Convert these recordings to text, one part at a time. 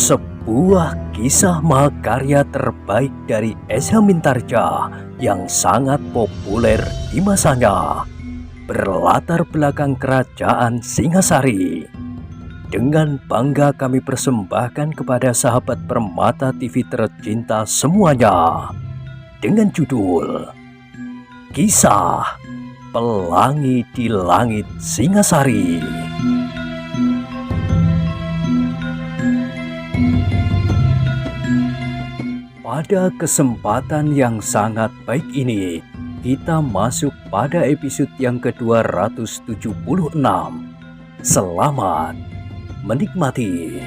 Sebuah kisah mahakarya terbaik dari Esa Mintarja yang sangat populer di masanya, berlatar belakang kerajaan Singasari. Dengan bangga kami persembahkan kepada sahabat Permata TV tercinta semuanya, dengan judul Kisah Pelangi di Langit Singasari. Pada kesempatan yang sangat baik ini, kita masuk pada episode yang ke-276. Selamat menikmati.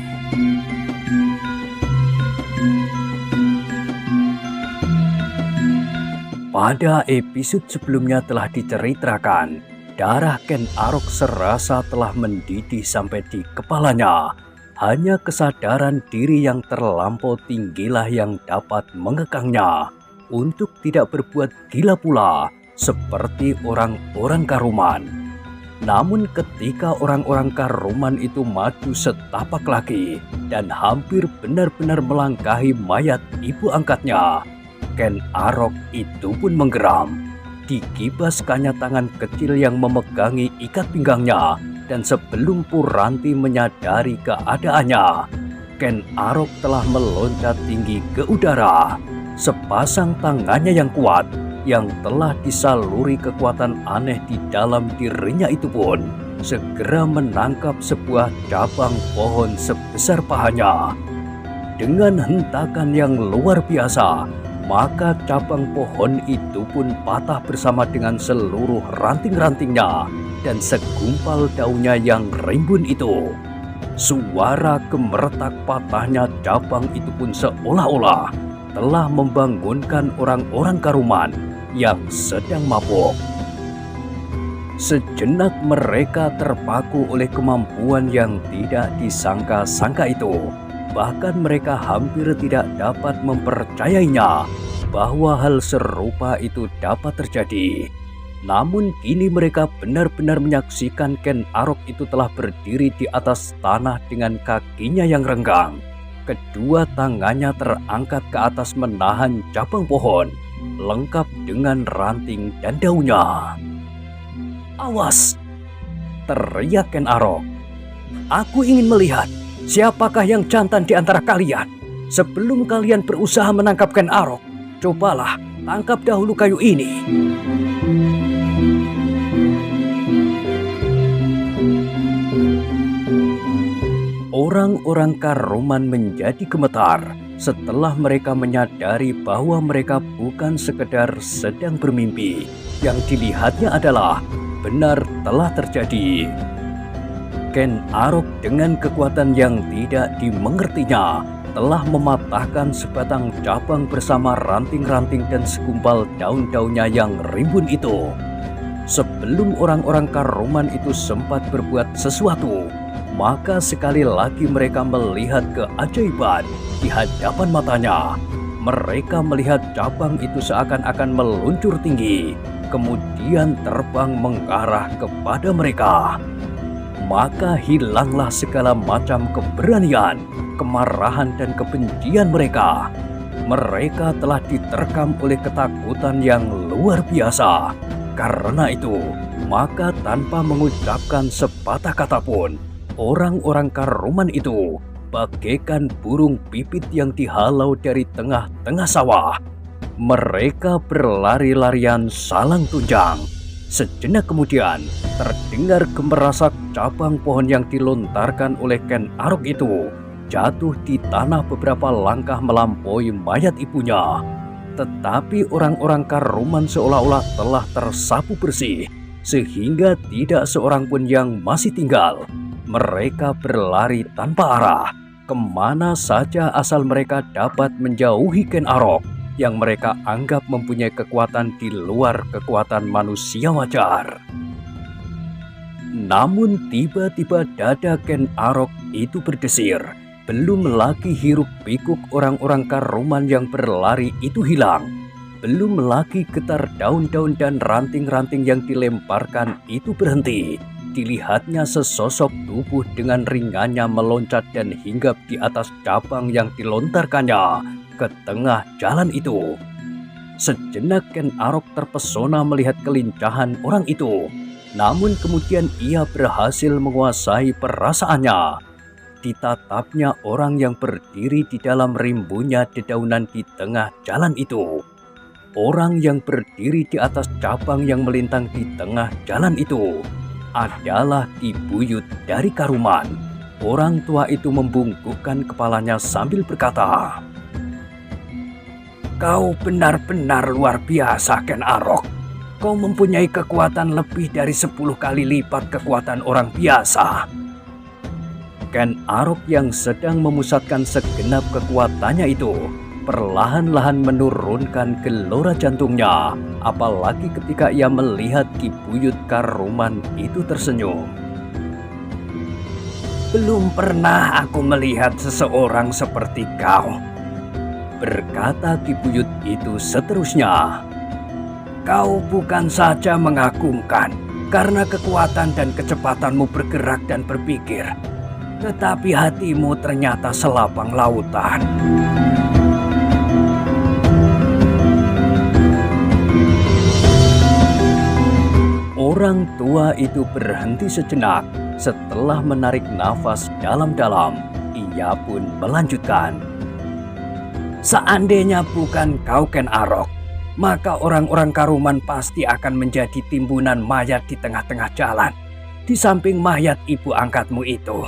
Pada episode sebelumnya telah diceritakan, darah Ken Arok serasa telah mendidih sampai di kepalanya. Hanya kesadaran diri yang terlampau tinggilah yang dapat mengekangnya untuk tidak berbuat gila pula seperti orang-orang Karuman. Namun ketika orang-orang Karuman itu maju setapak lagi dan hampir benar-benar melangkahi mayat ibu angkatnya, Ken Arok itu pun menggeram. Dikibaskannya tangan kecil yang memegangi ikat pinggangnya. Dan sebelum Puranti menyadari keadaannya, Ken Arok telah meloncat tinggi ke udara. Sepasang tangannya yang kuat, yang telah disaluri kekuatan aneh di dalam dirinya itu pun segera menangkap sebuah cabang pohon sebesar pahanya. Dengan hentakan yang luar biasa, maka cabang pohon itu pun patah bersama dengan seluruh ranting-rantingnya dan segumpal daunnya yang rimbun itu. Suara gemeretak patahnya cabang itu pun seolah-olah telah membangunkan orang-orang Karuman yang sedang mabuk. Sejenak mereka terpaku oleh kemampuan yang tidak disangka-sangka itu. Bahkan mereka hampir tidak dapat mempercayainya bahwa hal serupa itu dapat terjadi. Namun kini mereka benar-benar menyaksikan Ken Arok itu telah berdiri di atas tanah dengan kakinya yang renggang. Kedua tangannya terangkat ke atas menahan cabang pohon, lengkap dengan ranting dan daunnya. "Awas!" teriak Ken Arok. "Aku ingin melihat siapakah yang jantan di antara kalian. Sebelum kalian berusaha menangkap Ken Arok, cobalah tangkap dahulu kayu ini." Orang-orang Karuman menjadi gemetar setelah mereka menyadari bahwa mereka bukan sekedar sedang bermimpi. Yang dilihatnya adalah benar telah terjadi. Ken Arok dengan kekuatan yang tidak dimengertinya telah mematahkan sebatang cabang bersama ranting-ranting dan segumpal daun-daunnya yang rimbun itu. Sebelum orang-orang Karuman itu sempat berbuat sesuatu, maka sekali lagi mereka melihat keajaiban di hadapan matanya. Mereka melihat cabang itu seakan-akan meluncur tinggi, kemudian terbang mengarah kepada mereka. Maka hilanglah segala macam keberanian, kemarahan dan kebencian mereka. Mereka telah diterkam oleh ketakutan yang luar biasa. Karena itu, maka tanpa mengucapkan sepatah kata pun, orang-orang Karuman itu bagaikan burung pipit yang dihalau dari tengah-tengah sawah. Mereka berlari-larian salang tunjang. Sejenak kemudian, terdengar gemerasak cabang pohon yang dilontarkan oleh Ken Arok itu jatuh di tanah beberapa langkah melampaui mayat ibunya. Tetapi orang-orang Karuman seolah-olah telah tersapu bersih, sehingga tidak seorang pun yang masih tinggal. Mereka berlari tanpa arah, kemana saja asal mereka dapat menjauhi Ken Arok yang mereka anggap mempunyai kekuatan di luar kekuatan manusia wajar. Namun tiba-tiba dada Ken Arok itu berdesir. Belum lagi hiruk pikuk orang-orang Karuman yang berlari itu hilang. Belum lagi getar daun-daun dan ranting-ranting yang dilemparkan itu berhenti. dilihatnya sesosok tubuh dengan ringannya meloncat dan hinggap di atas cabang yang dilontarkannya ke tengah jalan itu. Sejenak Ken Arok terpesona melihat kelincahan orang itu, namun kemudian ia berhasil menguasai perasaannya. Ditatapnya orang yang berdiri di dalam rimbunya dedaunan di tengah jalan itu. Orang yang berdiri di atas cabang yang melintang di tengah jalan itu adalah Ki Buyut dari Karuman. Orang tua itu membungkukkan kepalanya sambil berkata, "Kau benar-benar luar biasa, Ken Arok. Kau mempunyai kekuatan lebih dari 10 kali lipat kekuatan orang biasa." Ken Arok yang sedang memusatkan segenap kekuatannya itu perlahan-lahan menurunkan gelora jantungnya, apalagi ketika ia melihat Ki Buyut Karuman itu tersenyum. "Belum pernah aku melihat seseorang seperti kau," berkata Ki Buyut itu seterusnya. "Kau bukan saja mengagumkan karena kekuatan dan kecepatanmu bergerak dan berpikir, tetapi hatimu ternyata selapang lautan." Orang tua itu berhenti sejenak. Setelah menarik nafas dalam-dalam, ia pun melanjutkan. "Seandainya bukan kau, Ken Arok, maka orang-orang Karuman pasti akan menjadi timbunan mayat di tengah-tengah jalan, di samping mayat ibu angkatmu itu.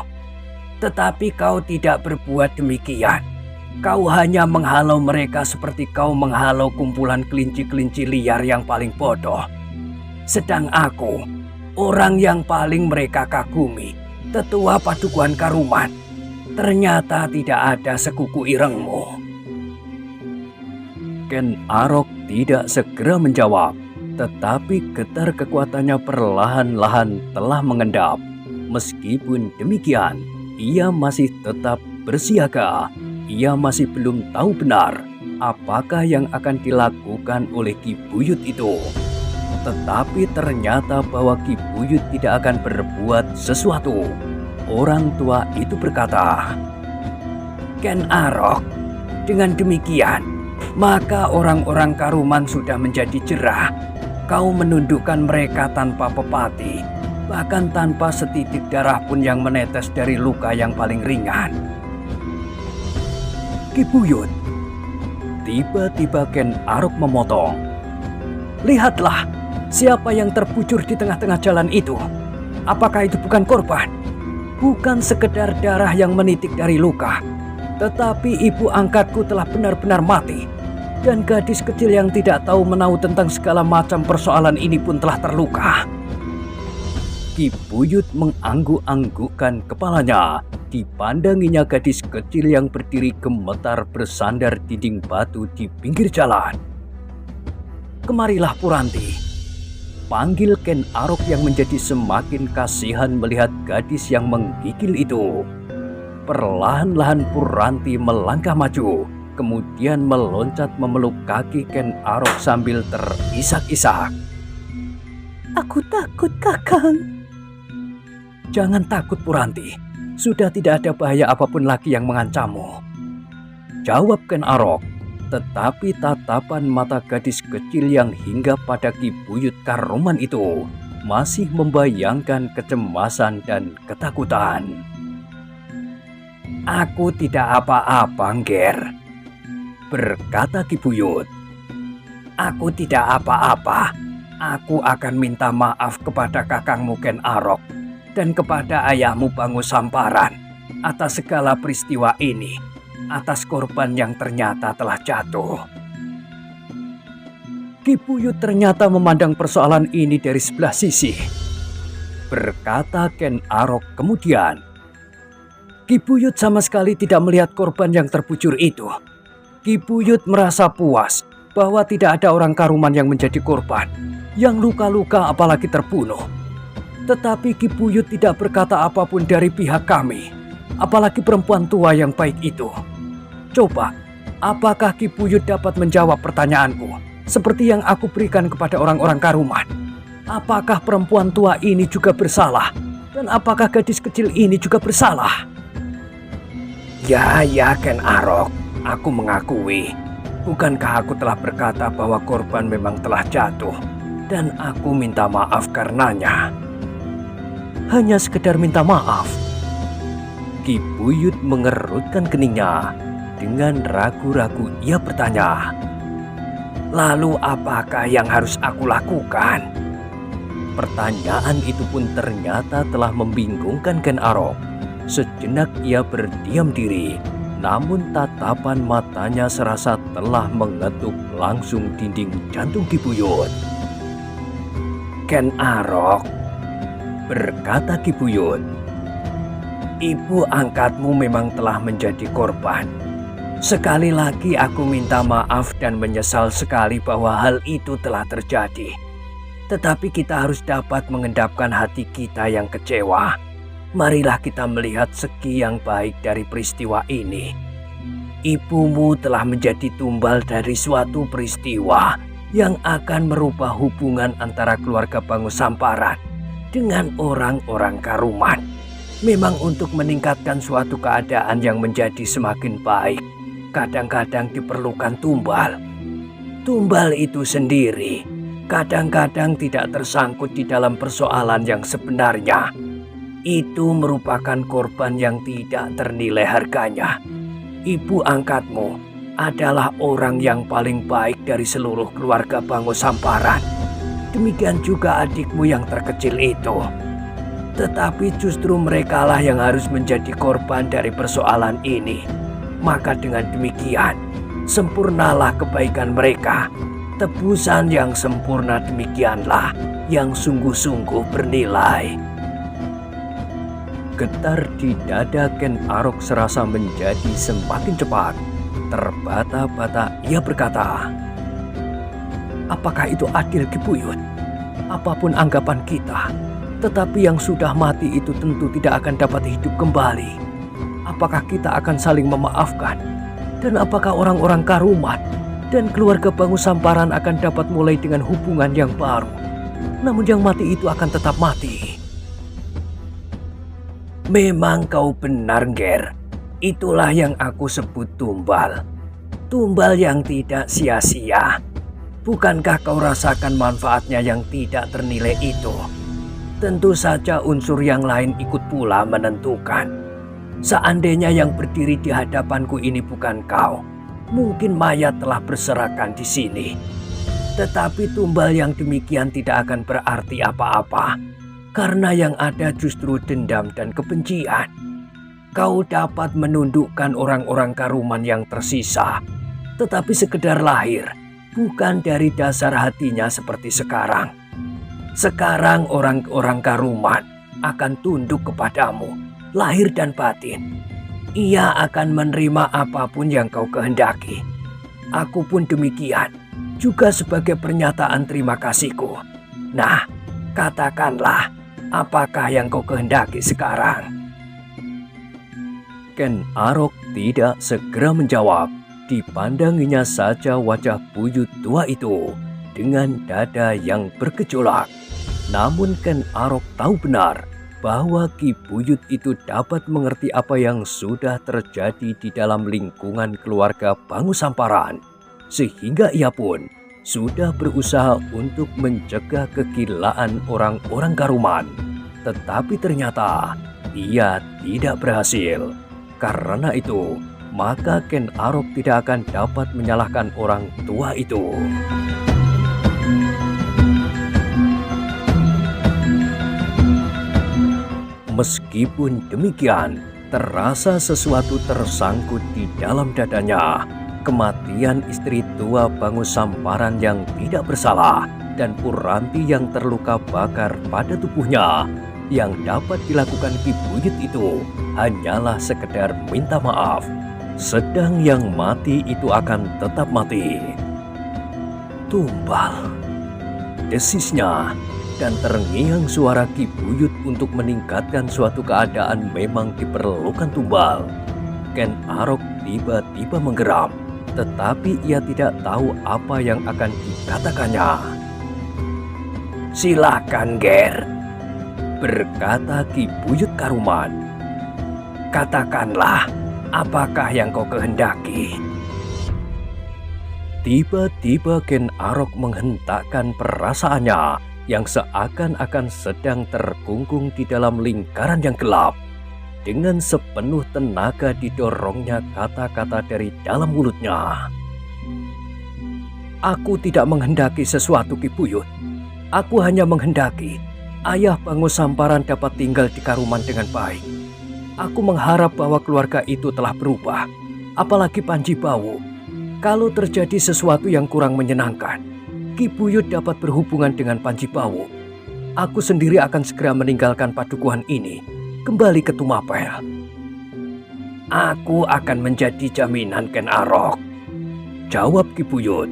Tetapi kau tidak berbuat demikian. Kau hanya menghalau mereka seperti kau menghalau kumpulan kelinci-kelinci liar yang paling bodoh. Sedang aku, orang yang paling mereka kagumi, tetua Padukuhan Karuman, ternyata tidak ada sekuku irengmu." Ken Arok tidak segera menjawab, tetapi getar kekuatannya perlahan-lahan telah mengendap. Meskipun demikian, ia masih tetap bersiaga. Ia masih belum tahu benar apakah yang akan dilakukan oleh Ki Buyut itu. Tetapi ternyata bahwa Ki Buyut tidak akan berbuat sesuatu. Orang tua itu berkata, "Ken Arok, dengan demikian, maka orang-orang Karuman sudah menjadi jerah. Kau menundukkan mereka tanpa pepati, bahkan tanpa setitik darah pun yang menetes dari luka yang paling ringan." "Ki Buyut," tiba-tiba Ken Arok memotong. "Lihatlah, siapa yang terbujur di tengah-tengah jalan itu? Apakah itu bukan korban? Bukan sekedar darah yang menitik dari luka, tetapi ibu angkatku telah benar-benar mati. Dan gadis kecil yang tidak tahu menahu tentang segala macam persoalan ini pun telah terluka." Ki Buyut mengangguk-anggukkan kepalanya. Dipandanginya gadis kecil yang berdiri gemetar bersandar dinding batu di pinggir jalan. "Kemarilah Puranti," panggil Ken Arok yang menjadi semakin kasihan melihat gadis yang menggigil itu. Perlahan-lahan Puranti melangkah maju, kemudian meloncat memeluk kaki Ken Arok sambil terisak-isak. "Aku takut, Kakang." "Jangan takut Puranti, sudah tidak ada bahaya apapun lagi yang mengancammu," jawab Ken Arok. Tetapi tatapan mata gadis kecil yang hinggap pada Ki Buyut Karuman itu masih membayangkan kecemasan dan ketakutan. "Aku tidak apa-apa, Ngger," berkata Ki Buyut. "Aku tidak apa-apa. Aku akan minta maaf kepada kakangmu Ken Arok dan kepada ayahmu Bangu Samparan atas segala peristiwa ini, atas korban yang ternyata telah jatuh." Ki Buyut ternyata memandang persoalan ini dari sebelah sisi, berkata Ken Arok kemudian. Ki Buyut sama sekali tidak melihat korban yang terbujur itu. Ki Buyut merasa puas bahwa tidak ada orang Karuman yang menjadi korban, yang luka-luka apalagi terbunuh. Tetapi Ki Buyut tidak berkata apapun dari pihak kami, apalagi perempuan tua yang baik itu. Coba, apakah Ki Buyut dapat menjawab pertanyaanku seperti yang aku berikan kepada orang-orang Karuman? Apakah perempuan tua ini juga bersalah? Dan apakah gadis kecil ini juga bersalah? Ya, Ken Arok, aku mengakui. Bukankah aku telah berkata bahwa korban memang telah jatuh? Dan aku minta maaf karenanya. Hanya sekedar minta maaf. Ki Buyut mengerutkan keningnya. Dengan ragu-ragu ia bertanya, lalu apakah yang harus aku lakukan? Pertanyaan itu pun ternyata telah membingungkan Ken Arok. Sejenak ia berdiam diri, namun tatapan matanya serasa telah mengetuk langsung dinding jantung Ki Buyut. Ken Arok, berkata Ki Buyut, ibu angkatmu memang telah menjadi korban. Sekali lagi aku minta maaf dan menyesal sekali bahwa hal itu telah terjadi. Tetapi kita harus dapat mengendapkan hati kita yang kecewa. Marilah kita melihat segi yang baik dari peristiwa ini. Ibumu telah menjadi tumbal dari suatu peristiwa yang akan merubah hubungan antara keluarga Bangusamparan dengan orang-orang Karuman. Memang untuk meningkatkan suatu keadaan yang menjadi semakin baik, kadang-kadang diperlukan tumbal. Tumbal itu sendiri kadang-kadang tidak tersangkut di dalam persoalan yang sebenarnya. Itu merupakan korban yang tidak ternilai harganya. Ibu angkatmu adalah orang yang paling baik dari seluruh keluarga Bangusamparan. Demikian juga adikmu yang terkecil itu. Tetapi justru merekalah yang harus menjadi korban dari persoalan ini. Maka dengan demikian, sempurnalah kebaikan mereka. Tebusan yang sempurna demikianlah yang sungguh-sungguh bernilai. Getar di dada Ken Arok serasa menjadi semakin cepat. Terbata-bata ia berkata, apakah itu adil Ki Buyut? Apapun anggapan kita, tetapi yang sudah mati itu tentu tidak akan dapat hidup kembali. Apakah kita akan saling memaafkan? Dan apakah orang-orang Karuman dan keluarga Bangusamparan akan dapat mulai dengan hubungan yang baru? Namun yang mati itu akan tetap mati. Memang kau benar, Ger. Itulah yang aku sebut tumbal. Tumbal yang tidak sia-sia. Bukankah kau rasakan manfaatnya yang tidak ternilai itu? Tentu saja unsur yang lain ikut pula menentukan. Seandainya yang berdiri di hadapanku ini bukan kau, mungkin mayat telah berserakan di sini. Tetapi tumbal yang demikian tidak akan berarti apa-apa, karena yang ada justru dendam dan kebencian. Kau dapat menundukkan orang-orang Karuman yang tersisa, tetapi sekedar lahir, bukan dari dasar hatinya seperti sekarang. Sekarang orang-orang Karuman akan tunduk kepadamu, lahir dan batin. Ia akan menerima apapun yang kau kehendaki. Aku pun demikian, juga sebagai pernyataan terima kasihku. Nah, katakanlah, apakah yang kau kehendaki sekarang? Ken Arok tidak segera menjawab. Dipandanginya saja wajah buyut tua itu dengan dada yang bergejolak. Namun Ken Arok tahu benar bahwa Ki Buyut itu dapat mengerti apa yang sudah terjadi di dalam lingkungan keluarga Bangusamparan, sehingga ia pun sudah berusaha untuk mencegah kegilaan orang-orang Karuman. Tetapi ternyata ia tidak berhasil. Karena itu, maka Ken Arok tidak akan dapat menyalahkan orang tua itu. Meskipun demikian, terasa sesuatu tersangkut di dalam dadanya. Kematian istri tua Bangusamparan yang tidak bersalah dan Puranti yang terluka bakar pada tubuhnya. Yang dapat dilakukan Ki Buyut itu hanyalah sekedar minta maaf. Sedang yang mati itu akan tetap mati. Tumbal, desisnya. Dan terngiang suara Ki Buyut untuk meningkatkan suatu keadaan memang diperlukan tumbal. Ken Arok tiba-tiba menggeram, tetapi ia tidak tahu apa yang akan dikatakannya. "Silakan, Ger," berkata Ki Buyut Karuman. "Katakanlah, apakah yang kau kehendaki?" Tiba-tiba Ken Arok menghentakkan perasaannya yang seakan-akan sedang terkungkung di dalam lingkaran yang gelap. Dengan sepenuh tenaga didorongnya kata-kata dari dalam mulutnya. "Aku tidak menghendaki sesuatu, Ki Buyut. Aku hanya menghendaki ayah Bangu Samparan dapat tinggal di Karuman dengan baik. Aku mengharap bahwa keluarga itu telah berubah, apalagi Panji Bawu. Kalau terjadi sesuatu yang kurang menyenangkan, Ki Buyut dapat berhubungan dengan Panji Bawu. Aku sendiri akan segera meninggalkan padukuhan ini, kembali ke Tumapel." "Aku akan menjadi jaminan, Ken Arok," jawab Ki Buyut.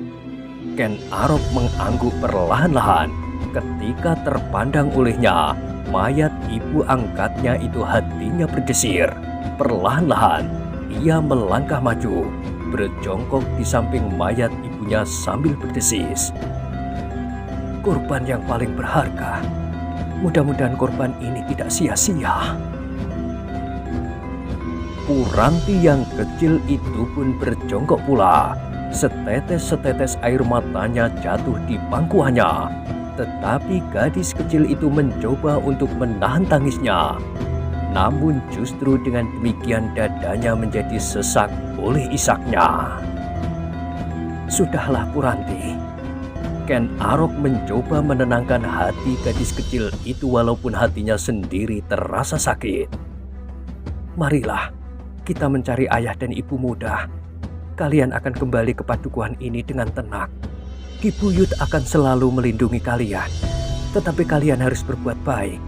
Ken Arok mengangguk perlahan-lahan ketika terpandang olehnya mayat ibu angkatnya itu. Hatinya berdesir. Perlahan-lahan ia melangkah maju, berjongkok di samping mayat ibunya sambil berdesis. "Korban yang paling berharga. Mudah-mudahan korban ini tidak sia-sia." Puranti yang kecil itu pun berjongkok pula. Setetes-setetes air matanya jatuh di pangkuannya. Tetapi gadis kecil itu mencoba untuk menahan tangisnya. Namun justru dengan demikian dadanya menjadi sesak oleh isaknya. "Sudahlah Puranti." Ken Arok mencoba menenangkan hati gadis kecil itu walaupun hatinya sendiri terasa sakit. "Marilah kita mencari ayah dan ibu muda. Kalian akan kembali ke padukuhan ini dengan tenang. Ki Buyut akan selalu melindungi kalian. Tetapi kalian harus berbuat baik."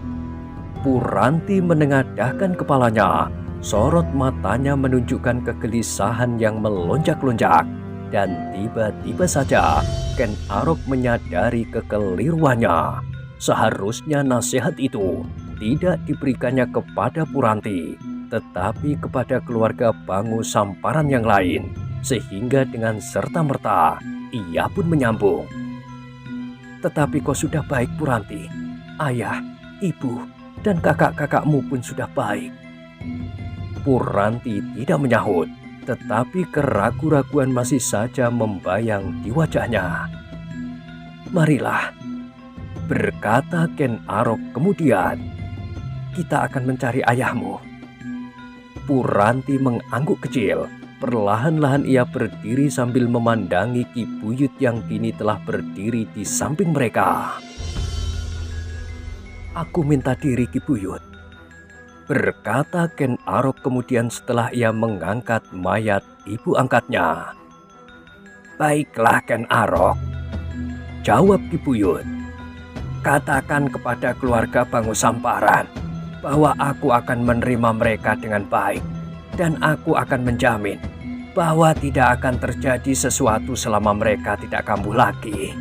Puranti menengadahkan kepalanya. Sorot matanya menunjukkan kegelisahan yang melonjak-lonjak. Dan tiba-tiba saja Ken Arok menyadari kekeliruannya. Seharusnya nasihat itu tidak diberikannya kepada Puranti, tetapi kepada keluarga Bangu Samparan yang lain. Sehingga dengan serta-merta ia pun menyambung. "Tetapi kau sudah baik, Puranti. Ayah, ibu, dan kakak-kakakmu pun sudah baik." Puranti tidak menyahut, tetapi keraguan-raguan masih saja membayang di wajahnya. "Marilah," berkata Ken Arok kemudian, "kita akan mencari ayahmu." Puranti mengangguk kecil. Perlahan-lahan ia berdiri sambil memandangi Ki Buyut yang kini telah berdiri di samping mereka. "Aku minta diri, Ki Buyut," berkata Ken Arok kemudian setelah ia mengangkat mayat ibu angkatnya. "Baiklah Ken Arok," jawab Ki Buyut. "Katakan kepada keluarga Bangu Samparan bahwa aku akan menerima mereka dengan baik. Dan aku akan menjamin bahwa tidak akan terjadi sesuatu selama mereka tidak kambuh lagi."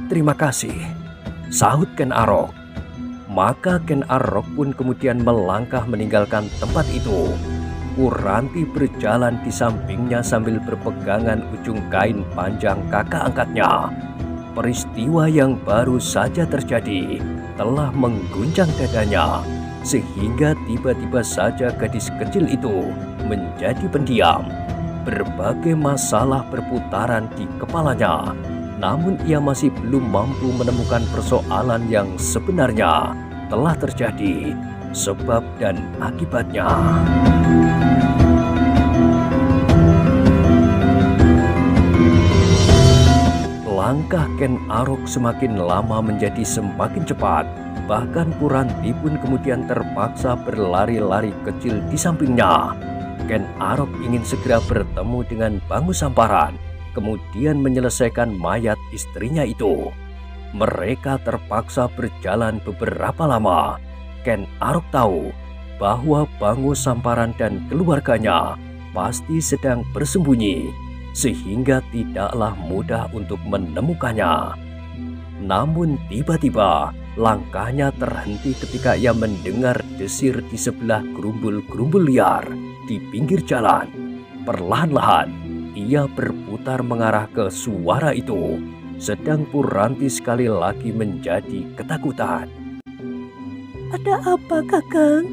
"Terima kasih," sahut Ken Arok. Maka Ken Arok pun kemudian melangkah meninggalkan tempat itu. Puranti berjalan di sampingnya sambil berpegangan ujung kain panjang kakak angkatnya. Peristiwa yang baru saja terjadi telah mengguncang dadanya, sehingga tiba-tiba saja gadis kecil itu menjadi pendiam. Berbagai masalah berputaran di kepalanya, namun ia masih belum mampu menemukan persoalan yang sebenarnya telah terjadi, sebab dan akibatnya. Langkah Ken Arok semakin lama menjadi semakin cepat. Bahkan Puranti pun kemudian terpaksa berlari-lari kecil di sampingnya. Ken Arok ingin segera bertemu dengan Bangu Samparan, kemudian menyelesaikan mayat istrinya itu. Mereka terpaksa berjalan beberapa lama. Ken Arok tahu bahwa Bangu Samparan dan keluarganya pasti sedang bersembunyi, sehingga tidaklah mudah untuk menemukannya. Namun tiba-tiba langkahnya terhenti ketika ia mendengar desir di sebelah gerumbul-gerumbul liar di pinggir jalan. Perlahan-lahan ia berputar mengarah ke suara itu. sedang Puranti sekali lagi menjadi ketakutan. Ada apa, Kakang?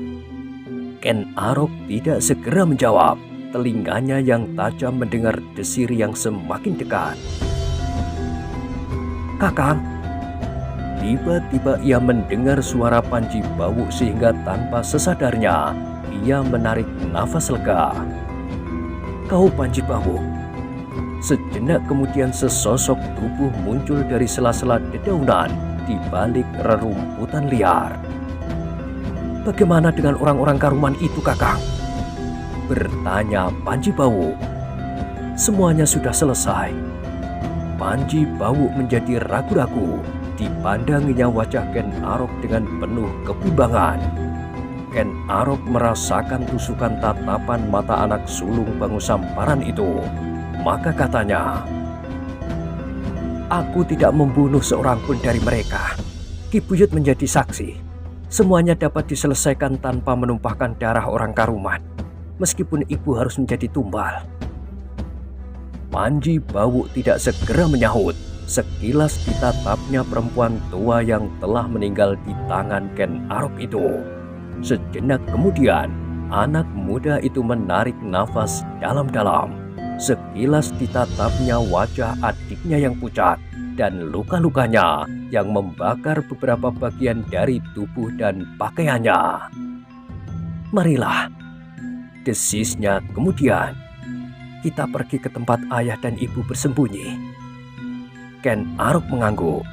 Ken Arok tidak segera menjawab. Telinganya yang tajam mendengar desir yang semakin dekat. Kakang, tiba-tiba ia mendengar suara Panji Bawuk sehingga tanpa sesadarnya ia menarik nafas lega. Kau Panji Bawuk. Sejenak kemudian sesosok tubuh muncul dari sela-sela dedaunan di balik rerumputan liar. Bagaimana dengan orang-orang Karuman itu, Kakang? Bertanya Panji Bawuk. Semuanya sudah selesai. Panji Bawuk menjadi ragu-ragu. Dipandanginya wajah Ken Arok dengan penuh kebimbangan. Ken Arok merasakan tusukan tatapan mata anak sulung Bangu Samparan itu. Maka katanya, aku tidak membunuh seorang pun dari mereka. Ki Buyut menjadi saksi. Semuanya dapat diselesaikan tanpa menumpahkan darah orang Karuman. Meskipun ibu harus menjadi tumbal. Panji Bawuk tidak segera menyahut. Sekilas ditatapnya perempuan tua yang telah meninggal di tangan Ken Arok itu. Sejenak kemudian, anak muda itu menarik nafas dalam-dalam. Sekilas ditatapnya wajah adiknya yang pucat dan luka-lukanya yang membakar beberapa bagian dari tubuh dan pakaiannya. Marilah, desisnya kemudian, kita pergi ke tempat ayah dan ibu bersembunyi. Ken Arok mengangguk.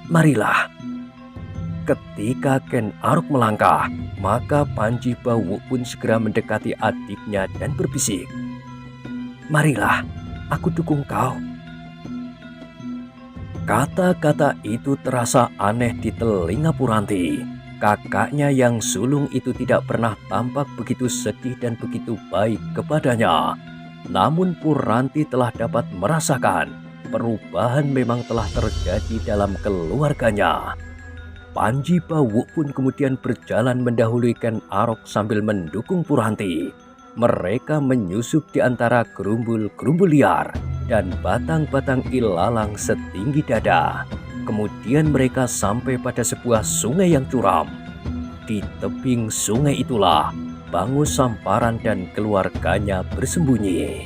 Marilah. Ketika Ken Arok melangkah, maka Panji Bawuk pun segera mendekati adiknya dan berbisik. Marilah, aku dukung kau. Kata-kata itu terasa aneh di telinga Puranti. Kakaknya yang sulung itu tidak pernah tampak begitu sedih dan begitu baik kepadanya. Namun Puranti telah dapat merasakan perubahan memang telah terjadi dalam keluarganya. Panji Bawuk pun kemudian berjalan mendahului Ken Arok sambil mendukung Puranti. Mereka menyusup di antara gerumbul-gerumbul liar dan batang-batang ilalang setinggi dada. Kemudian mereka sampai pada sebuah sungai yang curam. Di tebing sungai itulah Bangu Samparan dan keluarganya bersembunyi.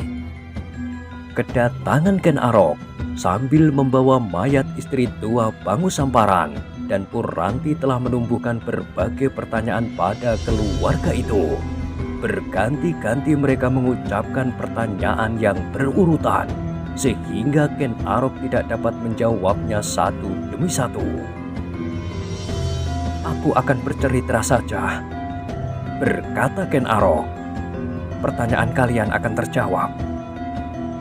Kedatangan Ken Arok sambil membawa mayat istri tua Bangu Samparan dan Puranti telah menumbuhkan berbagai pertanyaan pada keluarga itu. Berganti-ganti mereka mengucapkan pertanyaan yang berurutan, sehingga Ken Arok tidak dapat menjawabnya satu demi satu. Aku akan bercerita saja, berkata Ken Arok. Pertanyaan kalian akan terjawab.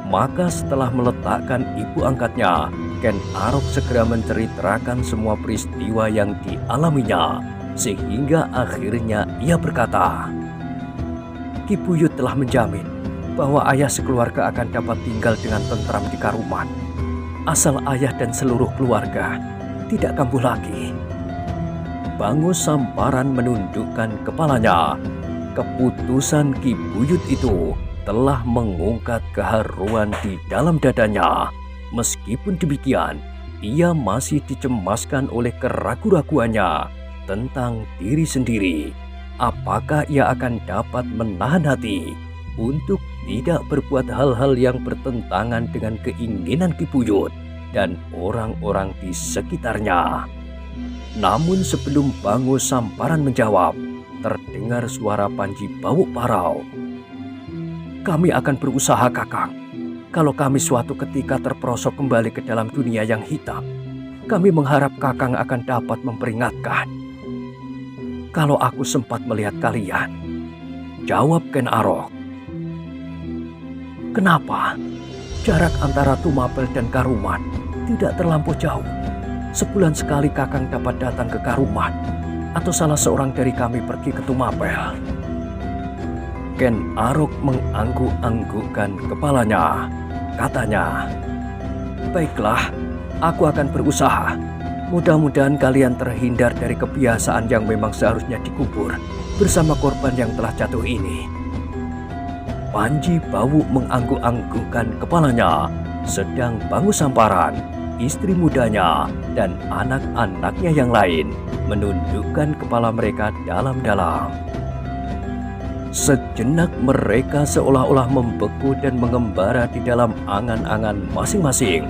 Maka setelah meletakkan ibu angkatnya, Ken Arok segera menceritakan semua peristiwa yang dialaminya, sehingga akhirnya ia berkata, Ki Buyut telah menjamin bahwa ayah sekeluarga akan dapat tinggal dengan tentram di Karuman. Asal ayah dan seluruh keluarga tidak kambuh lagi. Bangu Samparan menundukkan kepalanya. Keputusan Ki Buyut itu telah mengungkat keharuan di dalam dadanya. Meskipun demikian, ia masih dicemaskan oleh keraguan-raguannya tentang diri sendiri. Apakah ia akan dapat menahan hati untuk tidak berbuat hal-hal yang bertentangan dengan keinginan Ki Buyut dan orang-orang di sekitarnya. Namun sebelum Bangu Samparan menjawab, terdengar suara Panji Bawuk parau. Kami akan berusaha, Kakang. Kalau kami suatu ketika terperosok kembali ke dalam dunia yang hitam, kami mengharap Kakang akan dapat memperingatkan. Kalau aku sempat melihat kalian, jawab Ken Arok. Kenapa? Jarak antara Tumapel dan Karuman tidak terlampau jauh. Sebulan sekali Kakang dapat datang ke Karuman, atau salah seorang dari kami pergi ke Tumapel. Ken Arok mengangguk-anggukkan kepalanya. Katanya, baiklah, aku akan berusaha. Mudah-mudahan kalian terhindar dari kebiasaan yang memang seharusnya dikubur bersama korban yang telah jatuh ini. Panji Bawuk mengangguk-anggukkan kepalanya, sedang Bangu Samparan istri mudanya dan anak-anaknya yang lain, menundukkan kepala mereka dalam-dalam. Sejenak mereka seolah-olah membeku dan mengembara di dalam angan-angan masing-masing.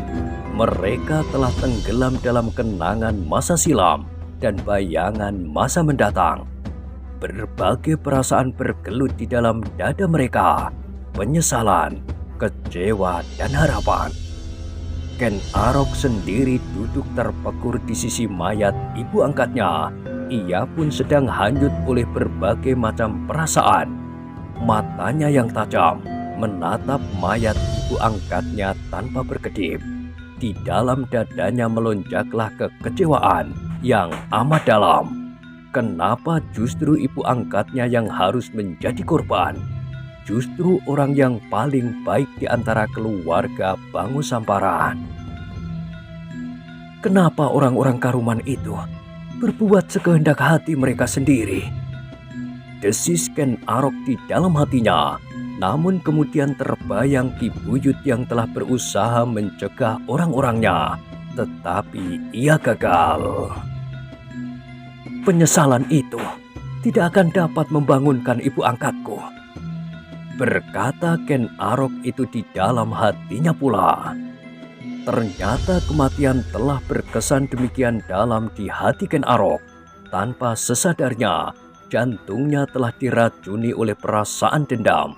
Mereka telah tenggelam dalam kenangan masa silam dan bayangan masa mendatang. Berbagai perasaan bergelut di dalam dada mereka, penyesalan, kecewa, dan harapan. Ken Arok sendiri duduk terpekur di sisi mayat ibu angkatnya. Ia pun sedang hanyut oleh berbagai macam perasaan. Matanya yang tajam menatap mayat ibu angkatnya tanpa berkedip. Di dalam dadanya melonjaklah kekecewaan yang amat dalam. Kenapa justru ibu angkatnya yang harus menjadi korban? Justru orang yang paling baik di antara keluarga Bangu Samparan. Kenapa orang-orang Karuman itu berbuat sekehendak hati mereka sendiri? Desis Ken Arok di dalam hatinya, namun kemudian terbayang Ki Buyut yang telah berusaha mencegah orang-orangnya, tetapi ia gagal. Penyesalan itu tidak akan dapat membangunkan ibu angkatku, berkata Ken Arok itu di dalam hatinya pula. Ternyata kematian telah berkesan demikian dalam di hati Ken Arok. Tanpa sesadarnya, jantungnya telah diracuni oleh perasaan dendam.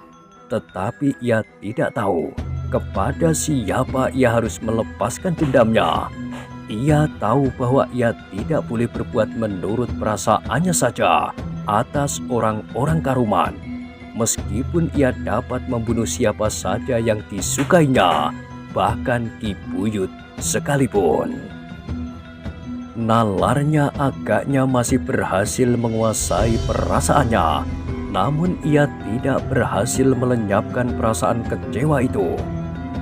Tetapi ia tidak tahu kepada siapa ia harus melepaskan dendamnya. Ia tahu bahwa ia tidak boleh berbuat menurut perasaannya saja atas orang-orang Karuman. Meskipun ia dapat membunuh siapa saja yang disukainya, bahkan Ki Buyut sekalipun. Nalarnya agaknya masih berhasil menguasai perasaannya, namun ia tidak berhasil melenyapkan perasaan kecewa itu.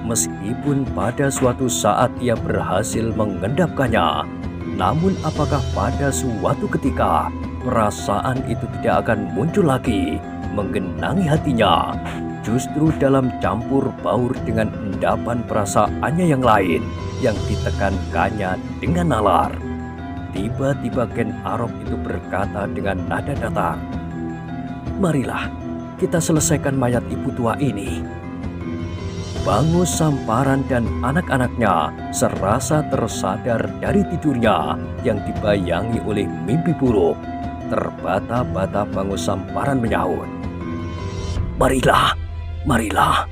Meskipun pada suatu saat ia berhasil mengendapkannya, namun apakah pada suatu ketika perasaan itu tidak akan muncul lagi menggenangi hatinya? Justru dalam campur baur dengan endapan perasaannya yang lain yang ditekankannya dengan nalar. Tiba-tiba Ken Arok itu berkata dengan nada datar, "Marilah kita selesaikan mayat ibu tua ini." Bangu Samparan dan anak-anaknya serasa tersadar dari tidurnya yang dibayangi oleh mimpi buruk. Terbata-bata Bangu Samparan menyahut, "Marilah, marilah."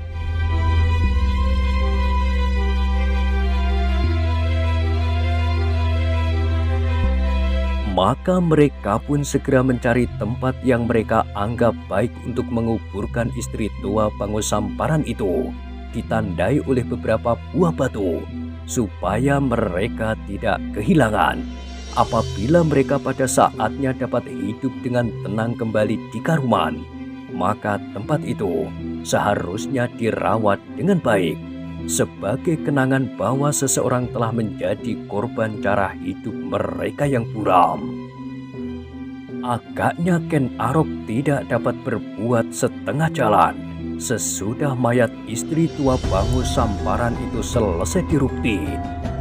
Maka mereka pun segera mencari tempat yang mereka anggap baik untuk menguburkan istri tua Bangu Samparan itu, ditandai oleh beberapa buah batu, supaya mereka tidak kehilangan. Apabila mereka pada saatnya dapat hidup dengan tenang kembali di Karuman, maka tempat itu seharusnya dirawat dengan baik sebagai kenangan bahwa seseorang telah menjadi korban cara hidup mereka yang buram. Agaknya Ken Arok tidak dapat berbuat setengah jalan. Sesudah mayat istri tua Bangu Samparan itu selesai dirukti,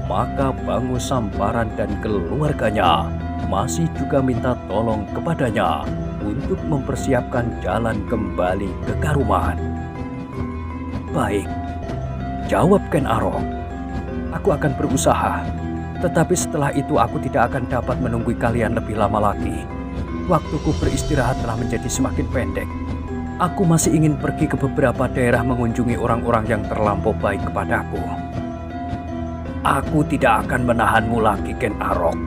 maka Bangu Samparan dan keluarganya masih juga minta tolong kepadanya untuk mempersiapkan jalan kembali ke Karuman. "Baik," jawab Ken Arok, "aku akan berusaha. Tetapi setelah itu aku tidak akan dapat menunggu kalian lebih lama lagi. Waktuku beristirahat telah menjadi semakin pendek. Aku masih ingin pergi ke beberapa daerah mengunjungi orang-orang yang terlampau baik kepadaku." "Aku tidak akan menahanmu lagi, Ken Arok.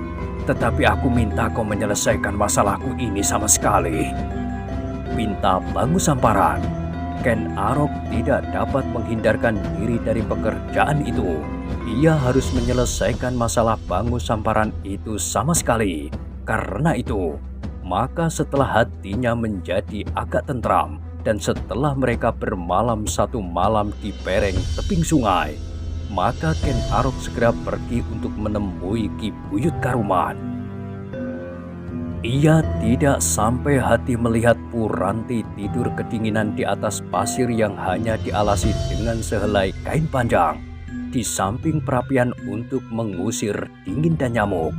Tetapi aku minta kau menyelesaikan masalahku ini sama sekali," pinta Bangu Samparan. Ken Arok tidak dapat menghindarkan diri dari pekerjaan itu. Ia harus menyelesaikan masalah Bangu Samparan itu sama sekali. Karena itu, maka setelah hatinya menjadi agak tentram dan setelah mereka bermalam satu malam di pereng tebing sungai, maka Ken Arok segera pergi untuk menemui Ki Buyut Karuman. Ia tidak sampai hati melihat Puranti tidur kedinginan di atas pasir yang hanya dialasi dengan sehelai kain panjang. di samping perapian untuk mengusir dingin dan nyamuk.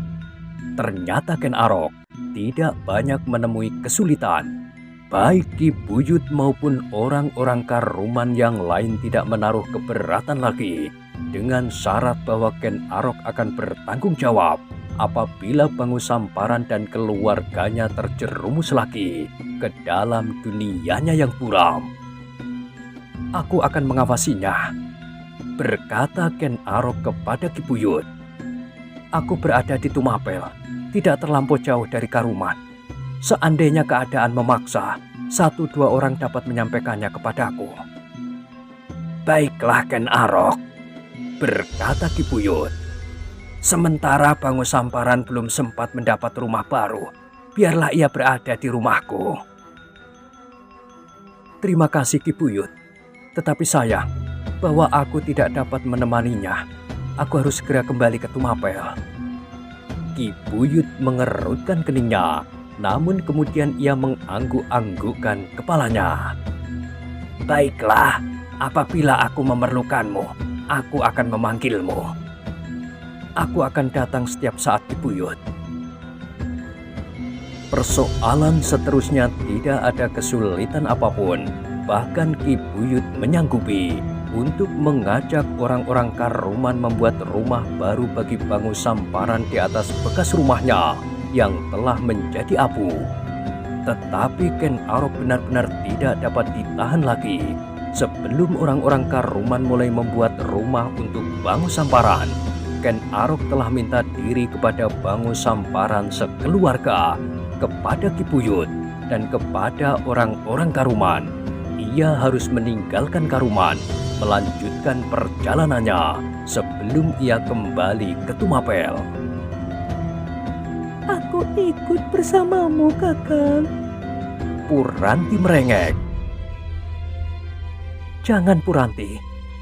Ternyata Ken Arok tidak banyak menemui kesulitan. Baik Ki Buyut maupun orang-orang Karuman yang lain tidak menaruh keberatan lagi dengan syarat bahwa Ken Arok akan bertanggung jawab apabila Bangu Samparan dan keluarganya terjerumus lagi ke dalam dunianya yang buram. Aku akan mengawasinya, berkata Ken Arok kepada Ki Buyut. Aku berada di Tumapel, tidak terlampau jauh dari Karuman. Seandainya keadaan memaksa, 1-2 orang dapat menyampaikannya kepadaku. Baiklah Ken Arok, berkata Ki Buyut. Sementara Bangu Samparan belum sempat mendapat rumah baru, biarlah ia berada di rumahku. Terima kasih Ki Buyut, tetapi sayang bahwa aku tidak dapat menemaninya. Aku harus segera kembali ke Tumapel. Ki Buyut mengerutkan keningnya, namun kemudian ia mengangguk-anggukkan kepalanya. Baiklah, apabila aku memerlukanmu, aku akan memanggilmu. Aku akan datang setiap saat Ki Buyut. Persoalan seterusnya tidak ada kesulitan apapun. Bahkan Ki Buyut menyanggupi untuk mengajak orang-orang Karuman membuat rumah baru bagi Bangu Samparan di atas bekas rumahnya yang telah menjadi abu. Tetapi Ken Arok benar-benar tidak dapat ditahan lagi. Sebelum orang-orang Karuman mulai membuat rumah untuk Bangu Samparan, Ken Arok telah minta diri kepada Bangu Samparan sekeluarga, kepada Ki Buyut, dan kepada orang-orang Karuman. Ia harus meninggalkan Karuman, melanjutkan perjalanannya sebelum ia kembali ke Tumapel. Aku ikut bersamamu, Kakang. Puranti merengek. Jangan Puranti,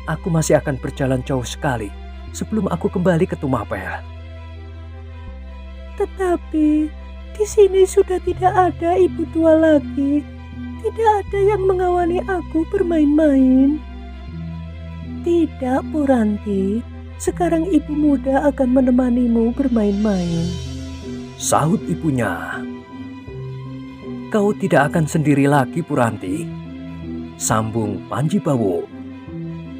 aku masih akan berjalan jauh sekali sebelum aku kembali ke Tumapel. Tetapi di sini sudah tidak ada ibu tua lagi. Tidak ada yang mengawani aku bermain-main. Tidak, Puranti. Sekarang ibu muda akan menemanimu bermain-main. Sahut ibunya. Kau tidak akan sendiri lagi, Puranti. Sambung Panji Bawo.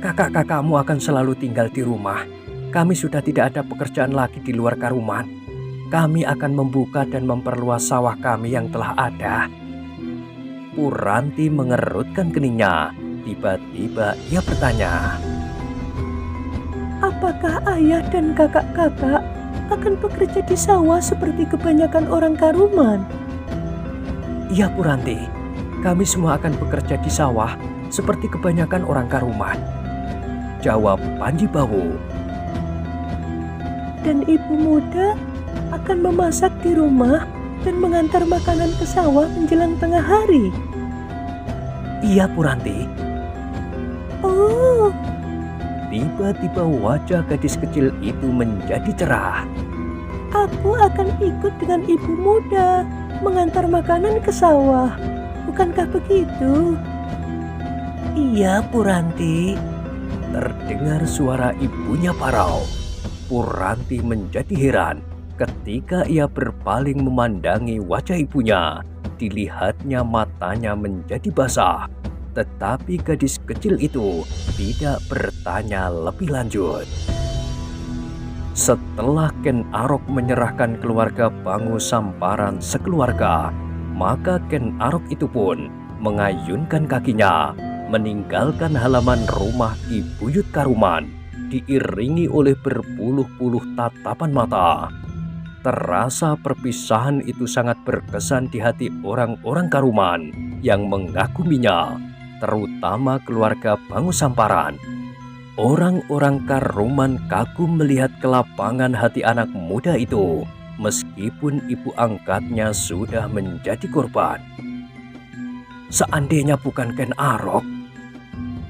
Kakak-kakakmu akan selalu tinggal di rumah. Kami sudah tidak ada pekerjaan lagi di luar Karuman. Kami akan membuka dan memperluas sawah kami yang telah ada. Puranti mengerutkan keningnya. Tiba-tiba ia bertanya. Apakah ayah dan kakak-kakak akan bekerja di sawah seperti kebanyakan orang Karuman? Iya Puranti, kami semua akan bekerja di sawah seperti kebanyakan orang Karuman, jawab Panji Bawo. Dan ibu muda akan memasak di rumah dan mengantar makanan ke sawah menjelang tengah hari. Iya Puranti. Oh. Tiba-tiba wajah gadis kecil itu menjadi cerah. Aku akan ikut dengan ibu muda mengantar makanan ke sawah. Bukankah begitu? Iya Puranti. Terdengar suara ibunya parau. Puranti menjadi heran ketika ia berpaling memandangi wajah ibunya. Dilihatnya matanya menjadi basah. Tetapi gadis kecil itu tidak bertanya lebih lanjut. Setelah Ken Arok menyerahkan keluarga Bangu Samparan sekeluarga, maka Ken Arok itu pun mengayunkan kakinya, meninggalkan halaman rumah Ki Buyut Karuman, diiringi oleh berpuluh-puluh tatapan mata. Terasa perpisahan itu sangat berkesan di hati orang-orang Karuman yang mengaguminya, terutama keluarga Bangu Samparan. Orang-orang Karuman kagum melihat kelapangan hati anak muda itu, meskipun ibu angkatnya sudah menjadi korban. Seandainya bukan Ken Arok,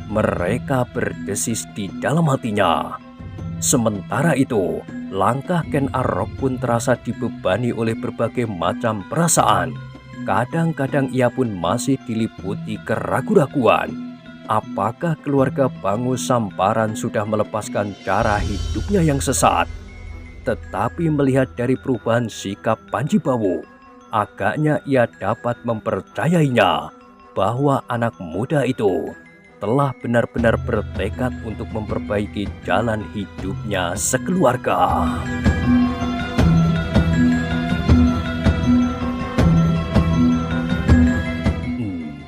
mereka berdesis di dalam hatinya. Sementara itu, langkah Ken Arok pun terasa dibebani oleh berbagai macam perasaan. Kadang-kadang ia pun masih diliputi keraguan-raguan. apakah keluarga Bangu Samparan sudah melepaskan cara hidupnya yang sesat? Tetapi melihat dari perubahan sikap Panji Bawu, agaknya ia dapat mempercayainya bahwa anak muda itu telah benar-benar bertekad untuk memperbaiki jalan hidupnya sekeluarga.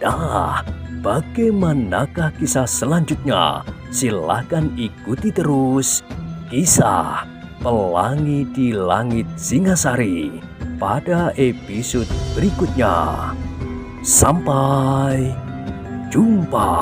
Nah, bagaimanakah kisah selanjutnya? Silakan ikuti terus kisah Pelangi di Langit Singasari pada episode berikutnya. Sampai jumpa.